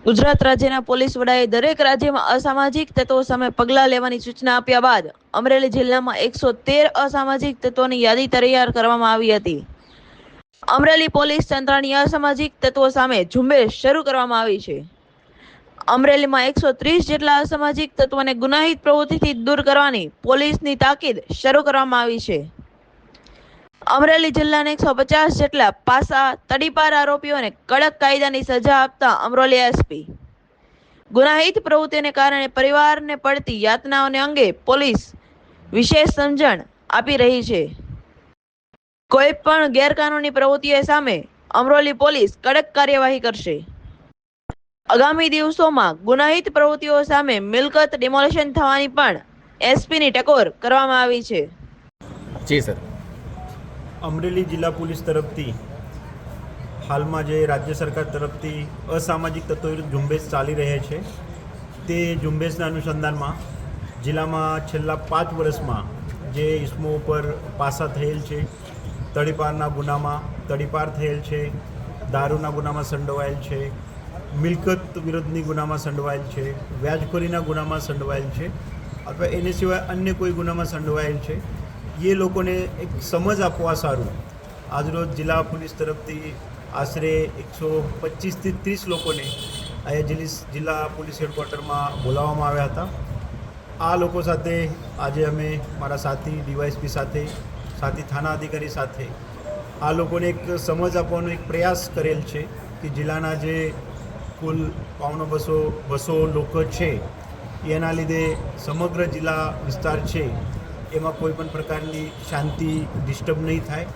ગુજરાત રાજ્યના પોલીસ વડાએ દરેક રાજ્યમાં અસામાજિક તત્વો સામે પગલાં લેવાની સૂચના આપ્યા બાદ અમરેલી જિલ્લામાં 113 અસામાજિક તત્વોની યાદી તૈયાર કરવામાં આવી હતી. અમરેલી પોલીસ તંત્રની અસામાજિક તત્વો સામે ઝુંબેશ શરૂ કરવામાં આવી છે. અમરેલીમાં 130 જેટલા અસામાજિક તત્વોને ગુનાહિત પ્રવૃત્તિથી દૂર કરવાની પોલીસની તાકીદ શરૂ કરવામાં આવી છે. અમરેલી જિલ્લાના 150 જેટલા પાસા તડીપાર આરોપીઓને કડક કાયદાની સજા આપતા અમરેલી એસપી ગુનાહિત પ્રવૃત્તિઓને કારણે પરિવારને પડતી યાતનાઓને અંગે પોલીસ વિશેષ સમજણ આપી રહી છે. કોઈ પણ ગેરકાનૂની પ્રવૃત્તિઓ સામે અમરેલી પોલીસ કડક કાર્યવાહી કરશે. આગામી દિવસોમાં ગુનાહિત પ્રવૃત્તિઓ સામે મિલકત ડિમોલિશન થવાની પણ એસપીની ટકોર કરવામાં આવી છે. જી સર. અમરેલી જિલ્લા પોલીસ તરફથી હાલમાં જે રાજ્ય સરકાર તરફથી અસામાજિક તત્વો વિરુદ્ધ ઝુંબેશ ચાલી રહે છે, તે ઝુંબેશના અનુસંધાનમાં જિલ્લામાં છેલ્લા 5 વર્ષમાં જે ઇસમો ઉપર પાસા થયેલ છે, તડીપારના ગુનામાં તડીપાર થયેલ છે, દારૂના ગુનામાં સંડોવાયેલ છે, મિલકત વિરોધની ગુનામાં સંડોવાયેલ છે, વ્યાજખોરીના ગુનામાં સંડોવાયેલ છે અથવા એને સિવાય અન્ય કોઈ ગુનામાં સંડોવાયેલ છે, એ લોકોને એક સમજ આપવા સારું આજરોજ જિલ્લા પોલીસ તરફથી આશરે 125થી 30 લોકોને અહીંયા જિલ્લા પોલીસ હેડક્વાર્ટરમાં બોલાવવામાં આવ્યા હતા. આ લોકો સાથે આજે અમે મારા સાથી ડીવાયએસપી સાથી થાના અધિકારી સાથે આ લોકોને એક સમજ આપવાનો એક પ્રયાસ કરેલ છે કે જિલ્લાના જે કુલ 200 લોકો છે, એના લીધે સમગ્ર જિલ્લા વિસ્તાર છે એમાં કોઈ પણ પ્રકારની શાંતિ ડિસ્ટર્બ નહીં થાય.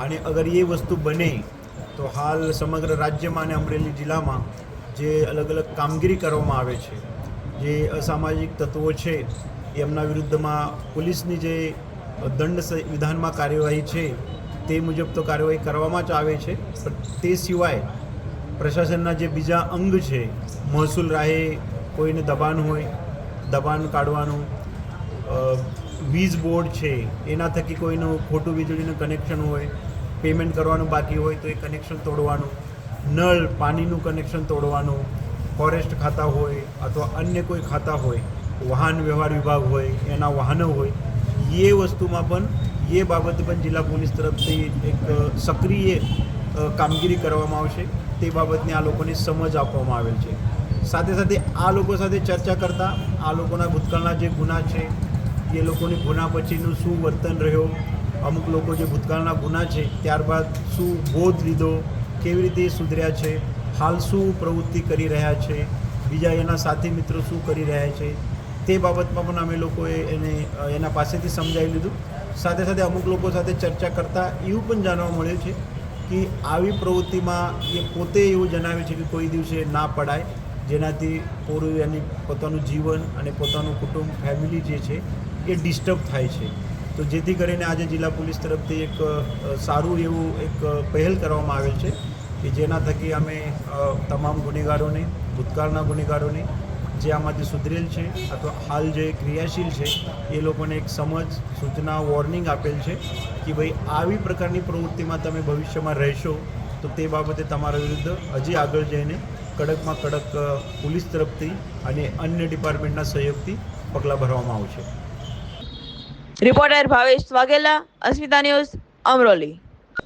અને અગર એ વસ્તુ બને તો હાલ સમગ્ર રાજ્યમાં અને અમરેલી જિલ્લામાં જે અલગ અલગ કામગીરી કરવામાં આવે છે, જે અસામાજિક તત્વો છે એમના વિરુદ્ધમાં પોલીસની જે દંડ વિધાનમાં કાર્યવાહી છે તે મુજબ તો કાર્યવાહી કરવામાં જ આવે છે. પણ તે સિવાય પ્રશાસનના જે બીજા અંગ છે, મહેસૂલ રાહે કોઈને દબાણ હોય દબાણ કાઢવાનું, વીજ બોર્ડ છે એના થકી કોઈનું ખોટું વીજળીનું કનેક્શન હોય, પેમેન્ટ કરવાનું બાકી હોય તો એ કનેક્શન તોડવાનું, નળ પાણીનું કનેક્શન તોડવાનું, ફોરેસ્ટ ખાતા હોય અથવા અન્ય કોઈ ખાતા હોય, વાહન વ્યવહાર વિભાગ હોય, એના વાહનો હોય, એ વસ્તુમાં પણ એ બાબતે પણ જિલ્લા પોલીસ તરફથી એક સક્રિય કામગીરી કરવામાં આવશે. તે બાબતની આ લોકોને સમજ આપવામાં આવેલ છે. સાથે સાથે આ લોકો સાથે ચર્ચા કરતાં આ લોકોના ભૂતકાળના જે ગુના છે, એ લોકોની ગુના પછીનું શું વર્તન રહ્યો, અમુક લોકો જે ભૂતકાળના ગુના છે ત્યારબાદ શું બોધ લીધો, કેવી રીતે સુધર્યા છે, હાલ શું પ્રવૃત્તિ કરી રહ્યા છે, બીજા એના સાથી મિત્રો શું કરી રહ્યા છે, તે બાબતમાં પણ અમે લોકોએ એના પાસેથી સમજાવી લીધું. સાથે સાથે અમુક લોકો સાથે ચર્ચા કરતાં એવું પણ જાણવા મળ્યું છે કે આવી પ્રવૃત્તિમાં એ પોતે એવું જણાવે છે કે કોઈ દિવસે ના પડાય, જેનાથી પૂરું એની પોતાનું જીવન અને પોતાનું કુટુંબ ફેમિલી જે છે એ ડિસ્ટર્બ થાય છે. તો જેથી કરીને આજે જિલ્લા પોલીસ તરફથી એક સારું એવું એક પહેલ કરવામાં આવેલ છે કે જેના થકી અમે તમામ ગુનેગારોને, ભૂતકાળના ગુનેગારોને જે આમાંથી સુધરેલ છે અથવા હાલ જે ક્રિયાશીલ છે એ લોકોને એક સમજ, સૂચના, વોર્નિંગ આપેલ છે કે ભાઈ આવી પ્રકારની પ્રવૃત્તિમાં તમે ભવિષ્યમાં રહેશો તો તે બાબતે તમારા વિરુદ્ધ હજી આગળ જઈને કડકમાં કડક પોલીસ તરફથી અને અન્ય ડિપાર્ટમેન્ટના સહયોગથી પગલાં ભરવામાં આવશે. રિપોર્ટર ભાવેશ વાઘેલા, અસ્મિતા ન્યૂઝ, અમરોલી.